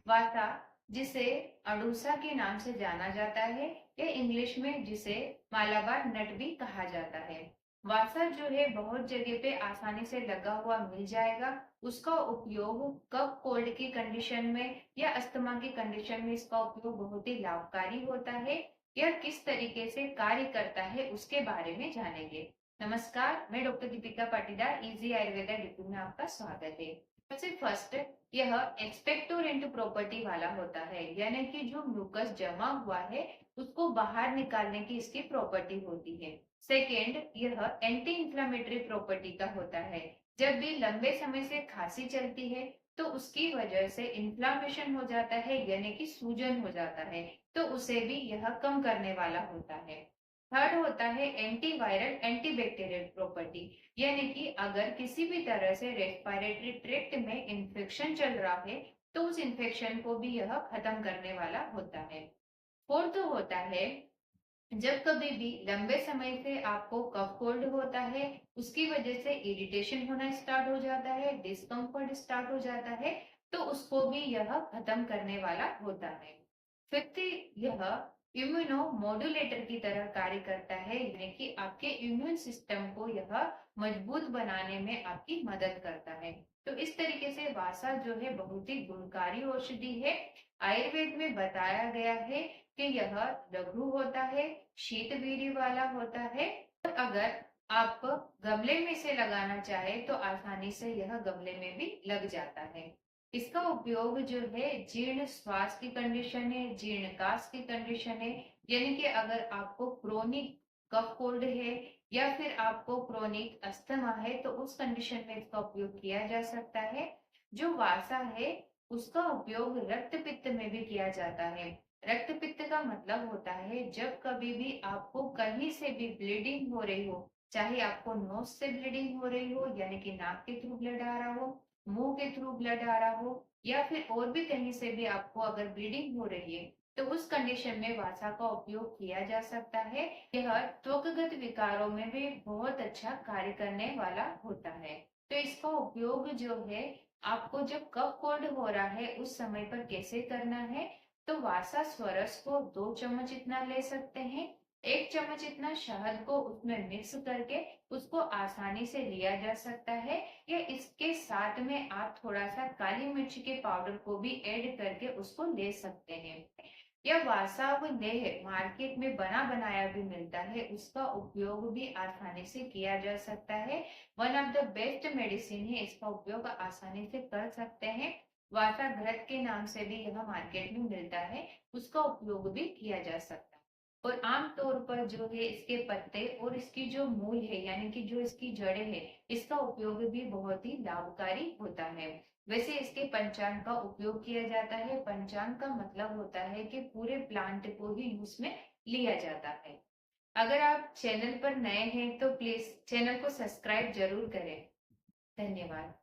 वासा, जिसे अड़ूसा के नाम से जाना जाता है, या इंग्लिश में जिसे मालाबार नट भी कहा जाता है। वासा जो है बहुत जगह पे आसानी से लगा हुआ मिल जाएगा। उसका उपयोग कफ कोल्ड की कंडीशन में या अस्थमा की कंडीशन में इसका उपयोग बहुत ही लाभकारी होता है। यह किस तरीके से कार्य करता है उसके बारे में जानेंगे। नमस्कार, मैं doctor Deepika Patidar, easy Ayurveda depot में आपका स्वागत है। सबसे फर्स्ट, यह एक्सपेक्टोरेंट प्रॉपर्टी वाला होता है, यानी कि जो म्यूकस जमा हुआ है उसको बाहर निकालने की इसकी प्रॉपर्टी होती है। सेकेंड, यह एंटी इंफ्लेमेटरी प्रॉपर्टी का होता है। जब भी लंबे समय से खांसी चलती है तो उसकी वजह से इन्फ्लामेशन हो जाता है, यानी कि सूजन हो जाता है, तो उसे भी यह कम करने वाला होता है। थर्ड होता है एंटीवायरल एंटीबैक्टीरियल प्रॉपर्टी, यानी कि अगर किसी भी तरह से रेस्पिरेटरी ट्रैक्ट में इन्फेक्शन चल रहा है तो उस इन्फेक्शन को भी यह खत्म करने वाला होता है। फोर्थ होता है, जब कभी भी लंबे समय से आपको कफ कोल्ड होता है, उसकी वजह से इरिटेशन होना स्टार्ट हो जाता है, डिस्कम्फर्ट स्टार्ट हो जाता है, तो उसको भी यह खत्म करने वाला होता है। फिफ्थ, यह इम्यूनो मॉड्यूलेटर की तरह कार्य करता है, यानी कि आपके इम्यून सिस्टम को यह मजबूत बनाने में आपकी मदद करता है। तो इस तरीके से वासा जो है बहुत ही गुणकारी औषधि है। आयुर्वेद में बताया गया है कि यह लघु होता है, शीतवीर्य वाला होता है, और अगर आप गमले में से लगाना चाहे तो आसानी से यह गमले में भी लग जाता है। इसका उपयोग जो है जीर्ण श्वास की कंडीशन है, जीर्ण काश की कंडीशन है, यानी कि अगर आपको क्रोनिक कफ कोल्ड है या फिर आपको क्रोनिक अस्थमा है तो उस कंडीशन में इसका उपयोग किया जा सकता है। जो वासा है उसका उपयोग रक्त पित्त में भी किया जाता है। रक्त पित्त का मतलब होता है जब कभी भी आपको कहीं से भी ब्लीडिंग हो रही हो, चाहे आपको नोज से ब्लीडिंग हो रही हो यानी कि नाक के थ्रू ब्लड आ रहा हो, मुंह के थ्रू ब्लड आ रहा हो, या फिर और भी कहीं से भी आपको अगर ब्लीडिंग हो रही है तो उस कंडीशन में वासा का उपयोग किया जा सकता है। यह त्वकगत विकारों में भी बहुत अच्छा कार्य करने वाला होता है। तो इसका उपयोग जो है आपको जब कफ कोल्ड हो रहा है उस समय पर कैसे करना है, तो वासा स्वरस को 2 चम्मच इतना ले सकते हैं। 1 चम्मच इतना शहद को उसमें मिक्स करके उसको आसानी से लिया जा सकता है, या इसके साथ में आप थोड़ा सा काली मिर्च के पाउडर को भी ऐड करके उसको ले सकते हैं। यह वासा व लेह मार्केट में बना बनाया भी मिलता है, उसका उपयोग भी आसानी से किया जा सकता है। One of the best medicine है, इसका उपयोग आसानी से कर सकते हैं। वासा घृत के नाम से भी यह मार्केट में मिलता है, उसका उपयोग भी किया जा सकता है। और आमतौर पर जो है इसके पत्ते और इसकी जो मूल है यानी कि जो इसकी जड़ें है, इसका उपयोग भी बहुत ही लाभकारी होता है। वैसे इसके पंचांग का उपयोग किया जाता है। पंचांग का मतलब होता है कि पूरे प्लांट को ही यूज में लिया जाता है। अगर आप चैनल पर नए हैं तो प्लीज चैनल को सब्सक्राइब जरूर करें। धन्यवाद।